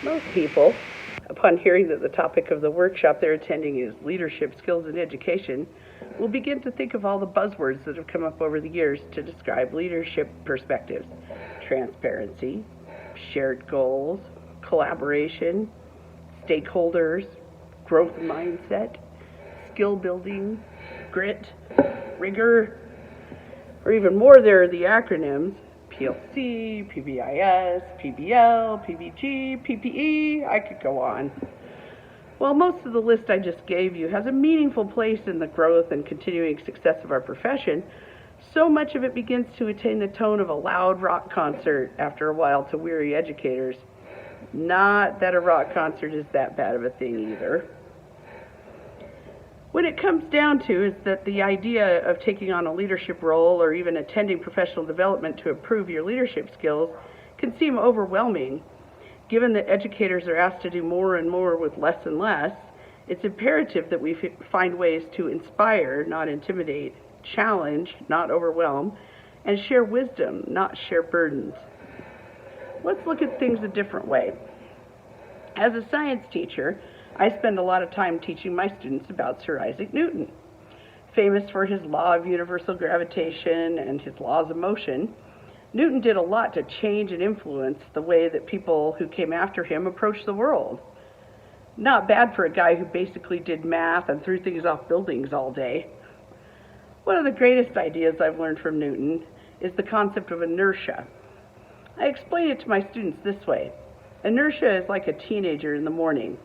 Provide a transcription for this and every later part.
Most people, upon hearing that the topic of the workshop they're attending is leadership skills in education, will begin to think of all the buzzwords that have come up over the years to describe leadership perspectives: transparency, shared goals, collaboration, stakeholders, growth mindset, skill building, grit, rigor, or even more, there are the acronyms PLC, PBIS, PBL, PBG, PPE. I could go on. While most of the list I just gave you has a meaningful place in the growth and continuing success of our profession, so much of it begins to attain the tone of a loud rock concert after a while to weary educators. Not that a rock concert is that bad of a thing either. What it comes down to is that the idea of taking on a leadership role or even attending professional development to improve your leadership skills can seem overwhelming. Given that educators are asked to do more and more with less and less, it's imperative that we find ways to inspire, not intimidate, challenge, not overwhelm, and share wisdom, not share burdens. Let's look at things a different way. As a science teacher, I spend a lot of time teaching my students about Sir Isaac Newton. Famous for his law of universal gravitation and his laws of motion, Newton did a lot to change and influence the way that people who came after him approached the world. Not bad for a guy who basically did math and threw things off buildings all day. One of the greatest ideas I've learned from Newton is the concept of inertia. I explain it to my students this way. Inertia is like a teenager in the morning.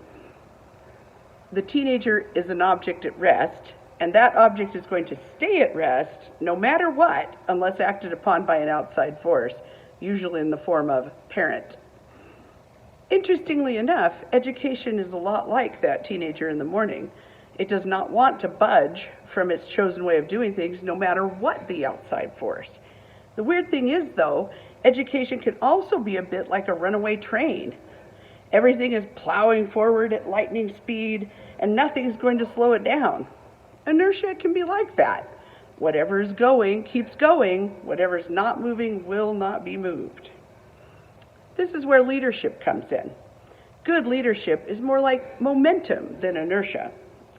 The teenager is an object at rest, and that object is going to stay at rest no matter what, unless acted upon by an outside force, usually in the form of parent. Interestingly enough, education is a lot like that teenager in the morning. It does not want to budge from its chosen way of doing things no matter what the outside force. The weird thing is, though, education can also be a bit like a runaway train. Everything is plowing forward at lightning speed, and nothing is going to slow it down. Inertia can be like that. Whatever is going keeps going. Whatever is not moving will not be moved. This is where leadership comes in. Good leadership is more like momentum than inertia.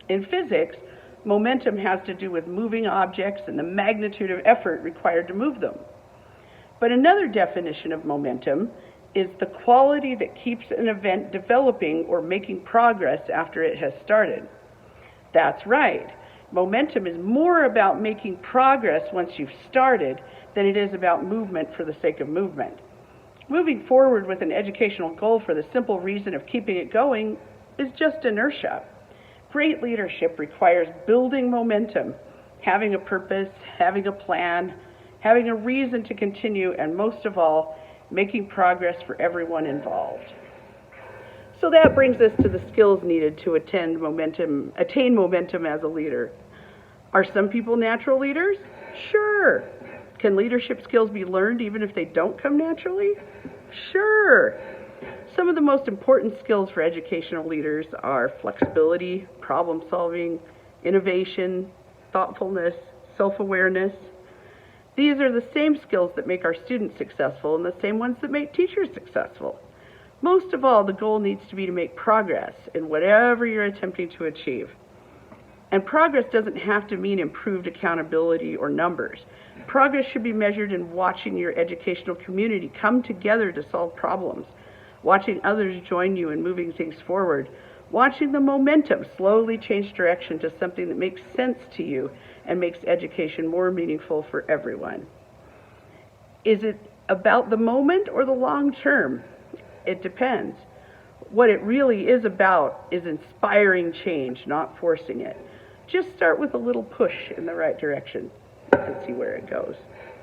In physics, momentum has to do with moving objects and the magnitude of effort required to move them. But another definition of momentum is the quality that keeps an event developing or making progress after it has started. That's right. Momentum is more about making progress once you've started than it is about movement for the sake of movement. Moving forward with an educational goal for the simple reason of keeping it going is just inertia. Great leadership requires building momentum, having a purpose, having a plan, having a reason to continue, and most of all, making progress for everyone involved. So that brings us to the skills needed to attain momentum as a leader. Are some people natural leaders? Sure. Can leadership skills be learned even if they don't come naturally? Sure. Some of the most important skills for educational leaders are flexibility, problem solving, innovation, thoughtfulness, self-awareness. These are the same skills that make our students successful and the same ones that make teachers successful. Most of all, the goal needs to be to make progress in whatever you're attempting to achieve. And progress doesn't have to mean improved accountability or numbers. Progress should be measured in watching your educational community come together to solve problems, watching others join you in moving things forward, watching the momentum slowly change direction to something that makes sense to you and makes education more meaningful for everyone. Is it about the moment or the long term? It depends. What it really is about is inspiring change, not forcing it. Just start with a little push in the right direction and see where it goes.